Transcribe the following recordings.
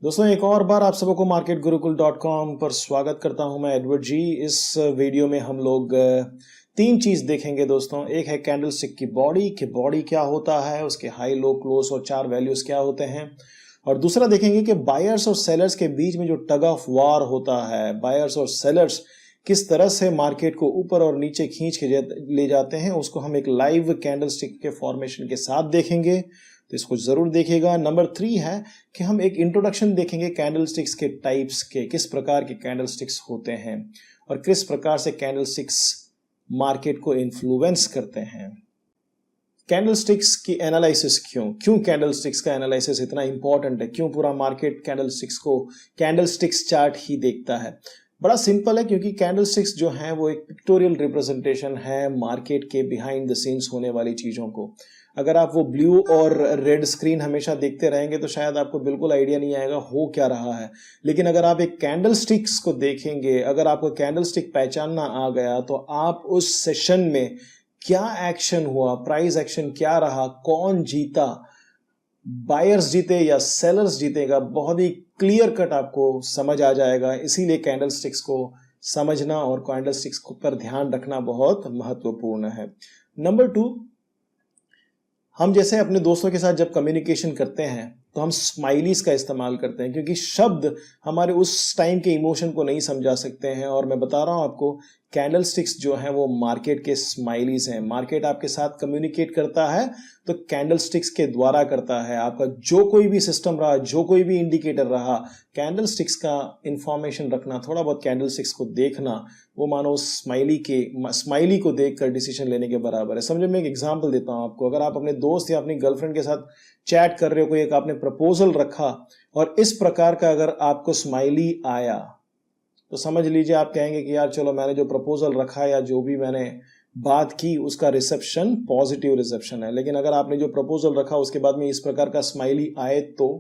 दोस्तों एक और बार आप सबको marketgurukul.com पर स्वागत करता हूं मैं एडवर्ड जी। इस वीडियो में हम लोग तीन चीज देखेंगे दोस्तों। एक है कैंडलस्टिक की बॉडी कि बॉडी क्या होता है, उसके हाई लो क्लोज और चार वैल्यूज क्या होते हैं। और दूसरा देखेंगे कि बायर्स और सेलर्स के बीच में जो टग ऑफ वार होता है, बायर्स और सेलर्स किस तरह से मार्केट को ऊपर और नीचे खींच के ले जाते हैं, उसको हम एक लाइव कैंडलस्टिक के फॉर्मेशन के साथ देखेंगे। तो इसको जरूर देखिएगा। नंबर 3 है कि हम एक इंट्रोडक्शन देखेंगे कैंडलस्टिक्स के टाइप्स के, किस प्रकार के कैंडलस्टिक्स होते हैं और किस प्रकार से कैंडलस्टिक्स मार्केट को इन्फ्लुएंस करते हैं। कैंडलस्टिक्स की एनालिसिस क्यों कैंडलस्टिक्स का एनालिसिस इतना इंपॉर्टेंट है, क्यों पूरा मार्केट कैंडलस्टिक्स को कैंडलस्टिक्स चार्ट ही देखता है। बड़ा सिंपल है, क्योंकि कैंडलस्टिक्स जो हैं वो एक पिक्टोरियल रिप्रेजेंटेशन है मार्केट के बिहाइंड द सीन्स होने वाली चीजों को। अगर आप वो ब्लू और रेड स्क्रीन हमेशा देखते रहेंगे तो शायद आपको बिल्कुल आइडिया नहीं आएगा हो क्या रहा है। लेकिन अगर आप एक कैंडलस्टिक्स को देखेंगे, अगर आपको कैंडलस्टिक पहचानना आ गया, तो आप उस सेशन में क्या एक्शन हुआ, प्राइस एक्शन क्या रहा, कौन जीता, बायर्स जीते या सेलर्स जीतेगा, बहुत ही क्लियर कट आपको समझ आ जाएगा। इसीलिए कैंडलस्टिक्स को समझना और कैंडलस्टिक्स पर ध्यान रखना बहुत महत्वपूर्ण है। नंबर 2, हम जैसे अपने दोस्तों के साथ जब कम्युनिकेशन करते हैं तो हम स्माइलीज का इस्तेमाल करते हैं, क्योंकि शब्द हमारे उस टाइम के इमोशन को नहीं समझा सकते हैं। और मैं बता रहा हूं आपको, कैंडलस्टिक्स जो हैं वो मार्केट के स्माइलीज हैं। मार्केट आपके साथ कम्युनिकेट करता है तो कैंडलस्टिक्स के द्वारा करता है। आपका जो कोई भी सिस्टम रहा, जो कोई भी इंडिकेटर रहा, कैंडलस्टिक्स का इंफॉर्मेशन रखना, थोड़ा बहुत कैंडलस्टिक्स को देखना, वो मानो स्माइली को देखकर डिसीजन लेने के बराबर है। समझो, मैं एक एग्जांपल देता हूं आपको। अगर आप अपने दोस्त या अपनी गर्लफ्रेंड के साथ चैट कर रहे हो, कोई एक आपने प्रपोजल रखा और इस प्रकार का अगर आपको स्माइली आया, तो समझ लीजिए आप कहेंगे कि यार चलो, मैंने जो प्रपोजल रखा या जो भी मैंने बात की उसका रिसेप्शन पॉजिटिव रिसेप्शन है। लेकिन अगर आपने जो प्रपोजल रखा उसके बाद में इस प्रकार का स्माइली आए तो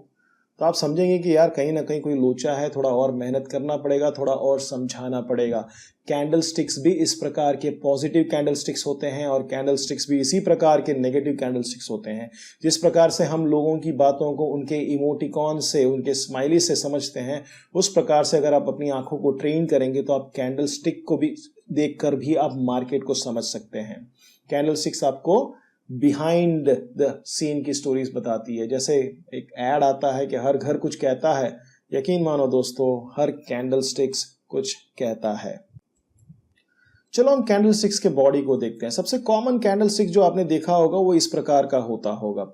आप समझेंगे कि यार कहीं ना कहीं कोई लोचा है, थोड़ा और मेहनत करना पड़ेगा, थोड़ा और समझाना पड़ेगा। कैंडलस्टिक्स भी इस प्रकार के पॉजिटिव कैंडलस्टिक्स होते हैं और कैंडलस्टिक्स भी इसी प्रकार के नेगेटिव कैंडलस्टिक्स होते हैं। जिस प्रकार से हम लोगों की बातों को उनके इमोटिकॉन से, उनके स्माइली से समझते हैं, उस प्रकार से अगर आप अपनी आंखों को ट्रेन करेंगे तो आप कैंडलस्टिक को भी देखकर भी आप मार्केट को समझ सकते हैं। कैंडलस्टिक्स आपको बिहाइंड द सीन की स्टोरीज बताती है। जैसे एक एड आता है कि हर घर कुछ कहता है, यकीन मानो दोस्तों, हर कैंडलस्टिक्स कुछ कहता है। चलो हम कैंडलस्टिक्स के बॉडी को देखते हैं। सबसे कॉमन कैंडलस्टिक जो आपने देखा होगा वो इस प्रकार का होता होगा।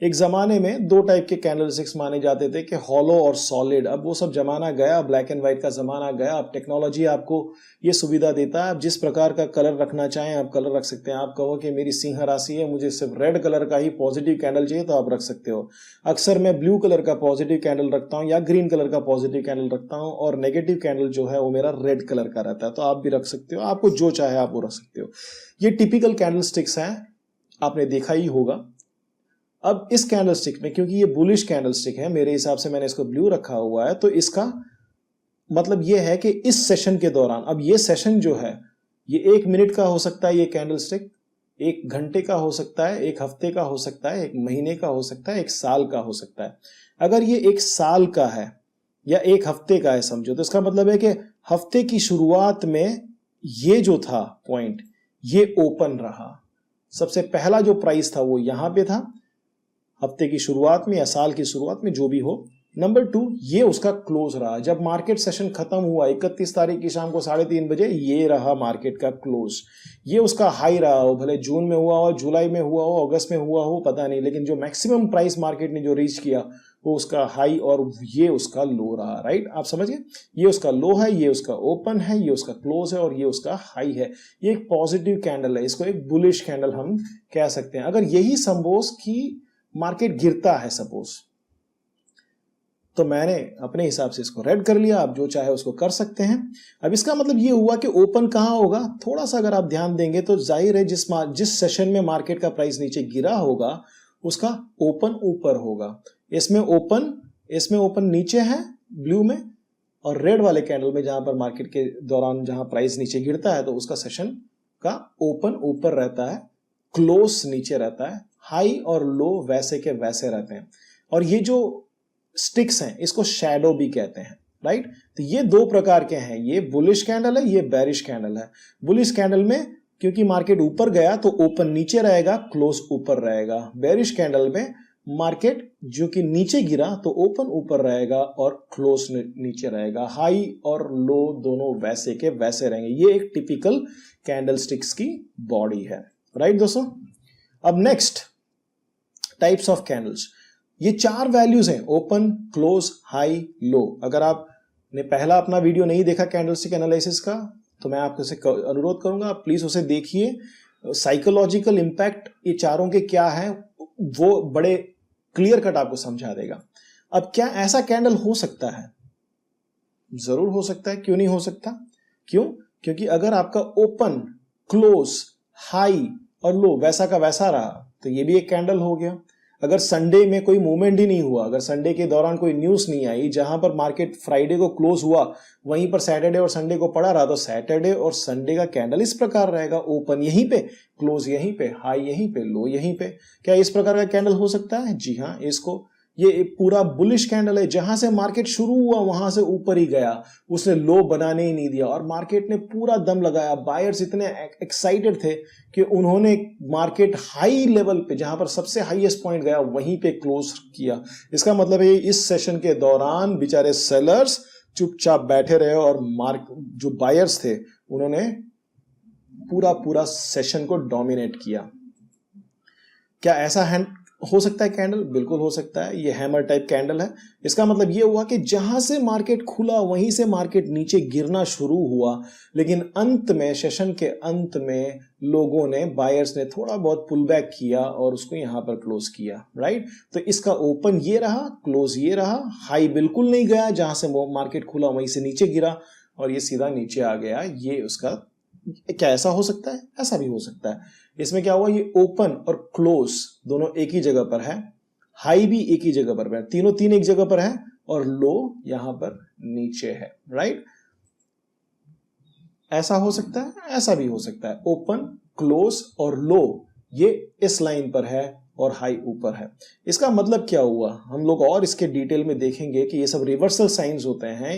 एक जमाने में दो टाइप के कैंडलस्टिक्स माने जाते थे कि हॉलो और सॉलिड। अब वो सब जमाना गया, ब्लैक एंड व्हाइट का जमाना गया। अब टेक्नोलॉजी आपको ये सुविधा देता है, आप जिस प्रकार का कलर रखना चाहें आप कलर रख सकते हैं। आप कहो कि मेरी सिंह राशि है, मुझे सिर्फ रेड कलर का ही पॉजिटिव कैंडल चाहिए, तो आप रख सकते हो। अक्सर मैं ब्लू कलर का पॉजिटिव कैंडल रखता हूँ या ग्रीन कलर का पॉजिटिव कैंडल रखता हूँ, और नेगेटिव कैंडल जो है वो मेरा रेड कलर का रहता है। तो आप भी रख सकते हो, आपको जो चाहे आप वो रख सकते हो। ये टिपिकल कैंडलस्टिक्स हैं, आपने देखा ही होगा। अब इस कैंडलस्टिक में, क्योंकि ये बुलिश कैंडलस्टिक है, मेरे हिसाब से मैंने इसको ब्लू रखा हुआ है, तो इसका मतलब ये है कि इस सेशन के दौरान, अब ये सेशन जो है ये 1 मिनट का हो सकता है, ये कैंडलस्टिक 1 घंटे का हो सकता है, 1 हफ्ते का हो सकता है, 1 महीने का हो सकता है, 1 साल का हो सकता है। अगर ये 1 साल का है या 1 हफ्ते का है समझो, तो इसका मतलब है कि हफ्ते की शुरुआत में ये जो था पॉइंट, ये ओपन रहा। सबसे पहला जो प्राइस था वो यहां पे था, हफ्ते की शुरुआत में या साल की शुरुआत में, जो भी हो। नंबर 2, ये उसका क्लोज रहा। जब मार्केट सेशन खत्म हुआ 31 तारीख की शाम को 3:30 बजे, ये रहा मार्केट का क्लोज। ये उसका हाई रहा हो, भले जून में हुआ हो, जुलाई में हुआ हो, अगस्त में हुआ हो, पता नहीं, लेकिन जो मैक्सिमम प्राइस मार्केट ने जो रीच किया वो उसका हाई और ये उसका लो रहा। राइट, आप समझ गए? ये उसका लो है, ये उसका ओपन है, ये उसका क्लोज है और ये उसका हाई है। ये एक पॉजिटिव कैंडल है, इसको एक बुलिश कैंडल हम कह सकते हैं। अगर यही सपोज की मार्केट गिरता है सपोज, तो मैंने अपने हिसाब से इसको रेड कर लिया, आप जो चाहे उसको कर सकते हैं। अब इसका मतलब ये हुआ कि ओपन कहां होगा, थोड़ा सा अगर आप ध्यान देंगे तो जाहिर है जिस सेशन में मार्केट का प्राइस नीचे गिरा होगा उसका ओपन ऊपर होगा। इसमें ओपन नीचे है ब्लू में, और रेड वाले कैंडल में जहां पर मार्केट के दौरान जहां प्राइस नीचे गिरता है तो उसका सेशन का ओपन ऊपर रहता है, क्लोज नीचे रहता है, हाई और लो वैसे के वैसे रहते हैं। और ये जो स्टिक्स हैं, इसको शैडो भी कहते हैं, राइट। तो ये दो प्रकार के हैं, ये बुलिश कैंडल है, ये बेरिश कैंडल है। बुलिश कैंडल में क्योंकि मार्केट ऊपर गया तो ओपन नीचे रहेगा, क्लोज ऊपर रहेगा। बेरिश कैंडल में मार्केट जो कि नीचे गिरा तो ओपन ऊपर रहेगा और क्लोज नीचे रहेगा। हाई और लो दोनों वैसे के वैसे रहेंगे। ये एक टिपिकल कैंडल स्टिक्स की बॉडी है, राइट दोस्तों। अब नेक्स्ट टाइप्स ऑफ कैंडल्स, ये 4 वैल्यूज हैं, ओपन, क्लोज, हाई, लो। अगर आपने पहला अपना वीडियो नहीं देखा कैंडलस्टिक एनालिसिस का तो मैं आपसे अनुरोध करूंगा आप प्लीज उसे देखिए। साइकोलॉजिकल इंपैक्ट ये चारों के क्या है वो बड़े क्लियर कट आपको समझा देगा। अब क्या ऐसा कैंडल हो सकता है? जरूर हो सकता है, क्यों नहीं हो सकता? क्यों? क्योंकि अगर आपका ओपन, क्लोज, हाई और लो वैसा का वैसा रहा तो ये भी एक कैंडल हो गया। अगर संडे में कोई मूवमेंट ही नहीं हुआ, अगर संडे के दौरान कोई न्यूज नहीं आई, जहां पर मार्केट फ्राइडे को क्लोज हुआ वहीं पर सैटरडे और संडे को पड़ा रहा, तो सैटरडे और संडे का कैंडल इस प्रकार रहेगा, ओपन यहीं पे, क्लोज यहीं पे, हाई यहीं पे, लो यहीं पे। क्या इस प्रकार का कैंडल हो सकता है? जी हाँ, इसको ये पूरा बुलिश कैंडल है। जहां से मार्केट शुरू हुआ वहां से ऊपर ही गया, उसने लो बनाने ही नहीं दिया और मार्केट ने पूरा दम लगाया। बायर्स इतने एक्साइटेड थे कि उन्होंने मार्केट हाई लेवल पे, जहां पर सबसे हाईएस्ट पॉइंट गया, वहीं पे क्लोज किया। इसका मतलब है इस सेशन के दौरान बेचारे सेलर्स चुपचाप बैठे रहे और जो बायर्स थे उन्होंने पूरा सेशन को डोमिनेट किया। क्या ऐसा हो सकता है कैंडल? बिल्कुल हो सकता है। ये हैमर टाइप कैंडल है। इसका मतलब ये हुआ कि जहां से मार्केट खुला वहीं से मार्केट नीचे गिरना शुरू हुआ, लेकिन अंत में, सेशन के अंत में लोगों ने, बायर्स ने थोड़ा बहुत पुल बैक किया और उसको यहां पर क्लोज किया, राइट। तो इसका ओपन ये रहा, क्लोज ये रहा, हाई बिल्कुल नहीं गया, जहां से मार्केट खुला वहीं से नीचे गिरा और ये सीधा नीचे आ गया। ये उसका क्या ऐसा हो सकता है? ऐसा भी हो सकता है। इसमें क्या हुआ, ये ओपन और क्लोज दोनों एक ही जगह पर है, हाई भी एक ही जगह पर है, तीन एक जगह पर है और लो यहां पर नीचे है, राइट। ऐसा हो सकता है, ऐसा भी हो सकता है। ओपन, क्लोज और लो ये इस लाइन पर है और हाई ऊपर है। इसका मतलब क्या हुआ, हम लोग और इसके डिटेल में देखेंगे कि ये सब रिवर्सल साइंस होते हैं।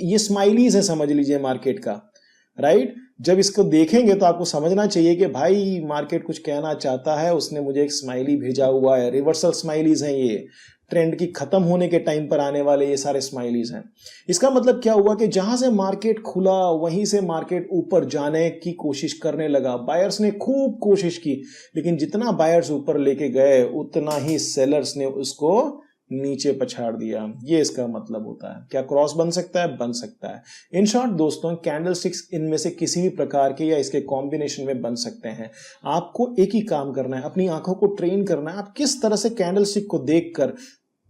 ये स्माइलीज है, समझ लीजिए मार्केट का, राइट। जब इसको देखेंगे तो आपको समझना चाहिए कि भाई मार्केट कुछ कहना चाहता है, उसने मुझे एक स्माइली भेजा हुआ है। रिवर्सल स्माइलीज हैं ये, ट्रेंड की खत्म होने के टाइम पर आने वाले ये सारे स्माइलीज हैं। इसका मतलब क्या हुआ कि जहां से मार्केट खुला वहीं से मार्केट ऊपर जाने की कोशिश करने लगा। बायर्स ने खूब कोशिश की, लेकिन जितना बायर्स ऊपर लेके गए उतना ही सेलर्स ने उसको नीचे पछाड़ दिया। ये इसका मतलब होता है। क्या क्रॉस बन सकता है? बन सकता है। इन शॉर्ट दोस्तों, कैंडलस्टिक्स इनमें से किसी भी प्रकार के या इसके कॉम्बिनेशन में बन सकते हैं। आपको एक ही काम करना है, अपनी आंखों को ट्रेन करना है। आप किस तरह से कैंडलस्टिक को देखकर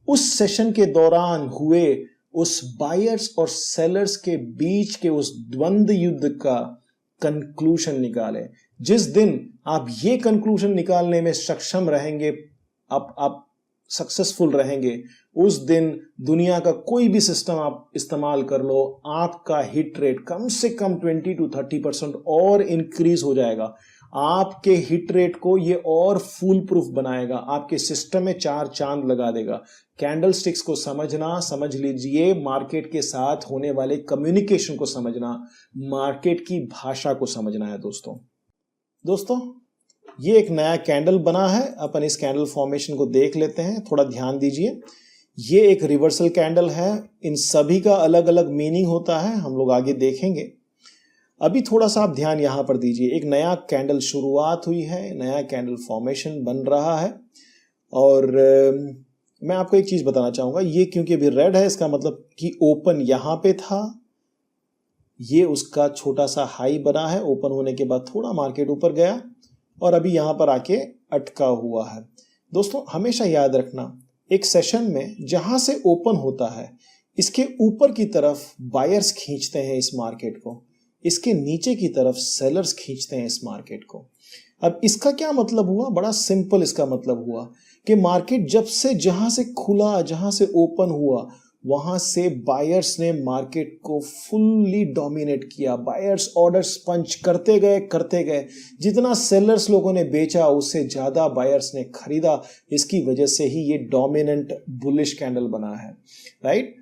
उस सेशन के दौरान हुए उस बायर्स और सेलर्स के बीच के उस द्वंद्व युद्ध का कंक्लूजन निकाले। जिस दिन आप ये कंक्लूजन निकालने में सक्षम रहेंगे, आप सक्सेसफुल रहेंगे, उस दिन दुनिया का कोई भी सिस्टम आप इस्तेमाल कर लो, आपका हिट रेट कम से कम 20 to 30% और इंक्रीज हो जाएगा। आपके हिट रेट को ये और फूल प्रूफ बनाएगा, आपके सिस्टम में 4 चांद लगा देगा। कैंडलस्टिक्स को समझना, समझ लीजिए मार्केट के साथ होने वाले कम्युनिकेशन को समझना, मार्केट की भाषा को समझना है दोस्तों। ये एक नया कैंडल बना है, अपन इस कैंडल फॉर्मेशन को देख लेते हैं। थोड़ा ध्यान दीजिए, ये एक रिवर्सल कैंडल है। इन सभी का अलग अलग मीनिंग होता है, हम लोग आगे देखेंगे। अभी थोड़ा सा आप ध्यान यहां पर दीजिए। एक नया कैंडल शुरुआत हुई है, नया कैंडल फॉर्मेशन बन रहा है। और मैं आपको एक चीज बताना चाहूंगा, ये क्योंकि अभी रेड है, इसका मतलब कि ओपन यहां पे था, ये उसका छोटा सा हाई बना है। ओपन होने के बाद थोड़ा मार्केट ऊपर गया और अभी यहां पर आके अटका हुआ है। दोस्तों हमेशा याद रखना, एक सेशन में जहां से ओपन होता है, इसके ऊपर की तरफ बायर्स खींचते हैं इस मार्केट को, इसके नीचे की तरफ सेलर्स खींचते हैं इस मार्केट को। अब इसका क्या मतलब हुआ? बड़ा सिंपल इसका मतलब हुआ कि मार्केट जब से, जहां से खुला, जहां से ओपन हुआ, वहां से बायर्स ने मार्केट को फुल्ली डोमिनेट किया। बायर्स ऑर्डर्स पंच करते गए, जितना सेलर्स लोगों ने बेचा उससे ज्यादा बायर्स ने खरीदा। इसकी वजह से ही ये डोमिनेंट बुलिश कैंडल बना है, राइट।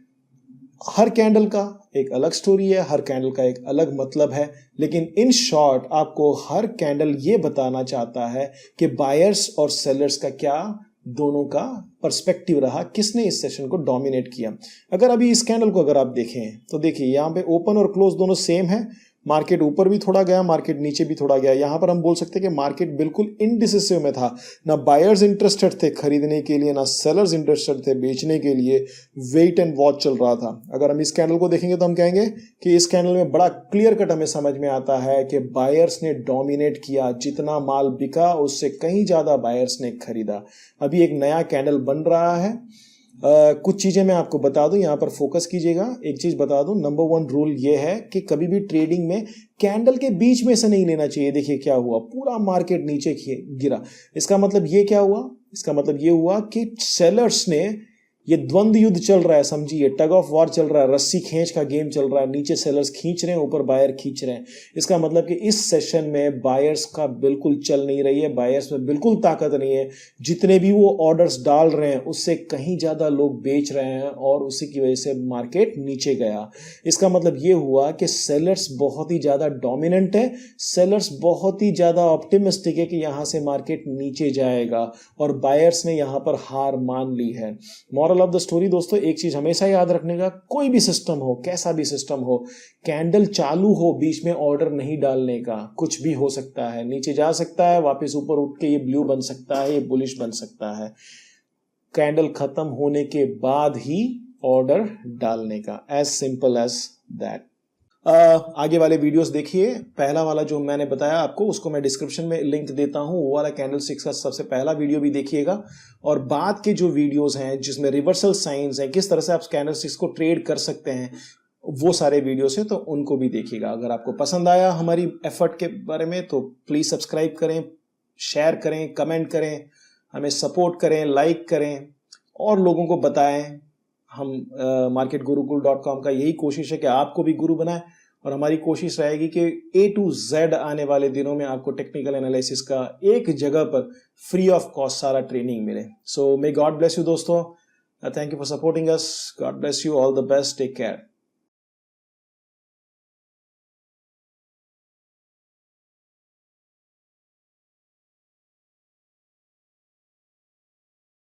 हर कैंडल का एक अलग स्टोरी है, हर कैंडल का एक अलग मतलब है, लेकिन इन शॉर्ट आपको हर कैंडल ये बताना चाहता है कि बायर्स और सेलर्स का क्या दोनों का पर्सपेक्टिव रहा, किसने इस सेशन को डोमिनेट किया। अगर अभी इस कैंडल को अगर आप देखें तो देखिए यहाँ पे ओपन और क्लोज दोनों सेम है। मार्केट ऊपर भी थोड़ा गया, मार्केट नीचे भी थोड़ा गया। यहां पर हम बोल सकते हैं कि मार्केट बिल्कुल इनडिसिसिव में था। ना बायर्स इंटरेस्टेड थे खरीदने के लिए, ना सेलर्स इंटरेस्टेड थे बेचने के लिए। वेट एंड वॉच चल रहा था। अगर हम इस कैंडल को देखेंगे तो हम कहेंगे कि इस कैंडल में बड़ा क्लियर कट हमें समझ में आता है कि बायर्स ने डोमिनेट किया। जितना माल बिका उससे कहीं ज्यादा बायर्स ने खरीदा। अभी एक नया कैंडल बन रहा है। कुछ चीजें मैं आपको बता दूं, यहां पर फोकस कीजिएगा। एक चीज बता दूं, नंबर 1 रूल ये है कि कभी भी ट्रेडिंग में कैंडल के बीच में से नहीं लेना चाहिए। देखिए क्या हुआ, पूरा मार्केट नीचे गिरा। इसका मतलब ये क्या हुआ? इसका मतलब ये हुआ कि सेलर्स ने, ये द्वंद्व युद्ध चल रहा है, समझिए, टग ऑफ वॉर चल रहा है, रस्सी खींच का गेम चल रहा है। नीचे सेलर्स खींच रहे हैं, ऊपर बायर खींच रहे हैं। इसका मतलब कि इस सेशन में बायर्स का बिल्कुल चल नहीं रही है, बायर्स में बिल्कुल ताकत नहीं है। जितने भी वो ऑर्डर्स डाल रहे हैं उससे कहीं ज्यादा लोग बेच रहे हैं और उसी की वजह से मार्केट नीचे गया। इसका मतलब ये हुआ कि सेलर्स बहुत ही ज्यादा डोमिनेंट है, सेलर्स बहुत ही ज्यादा ऑप्टिमिस्टिक है कि यहां से मार्केट नीचे जाएगा और बायर्स ने यहां पर हार मान ली है। मॉरल ऑफ द स्टोरी दोस्तों, एक चीज हमेशा याद रखने का, कोई भी सिस्टम हो, कैसा भी सिस्टम हो, कैंडल चालू हो बीच में ऑर्डर नहीं डालने का। कुछ भी हो सकता है, नीचे जा सकता है, वापस ऊपर उठ के ये ब्लू बन सकता है, ये बुलिश बन सकता है। कैंडल खत्म होने के बाद ही ऑर्डर डालने का, एज सिंपल एज दैट। आगे वाले वीडियोस देखिए। पहला वाला जो मैंने बताया आपको, उसको मैं डिस्क्रिप्शन में लिंक देता हूं। वो वाला कैंडल स्टिक्स का सबसे पहला वीडियो भी देखिएगा। और बाद के जो वीडियोस हैं जिसमें रिवर्सल साइंस हैं, किस तरह से आप कैंडल स्टिक्स को ट्रेड कर सकते हैं, वो सारे वीडियोस हैं, तो उनको भी देखिएगा। अगर आपको पसंद आया हमारी एफर्ट के बारे में तो प्लीज सब्सक्राइब करें, शेयर करें, कमेंट करें, हमें सपोर्ट करें, लाइक करें और लोगों को बताएं। हम marketgurukull.com का यही कोशिश है कि आपको भी गुरु बनाए, और हमारी कोशिश रहेगी कि A to Z आने वाले दिनों में आपको टेक्निकल एनालिसिस का एक जगह पर फ्री ऑफ कॉस्ट सारा ट्रेनिंग मिले। So may God bless you दोस्तों। Thank you for supporting us. God bless you. All the best. Take care.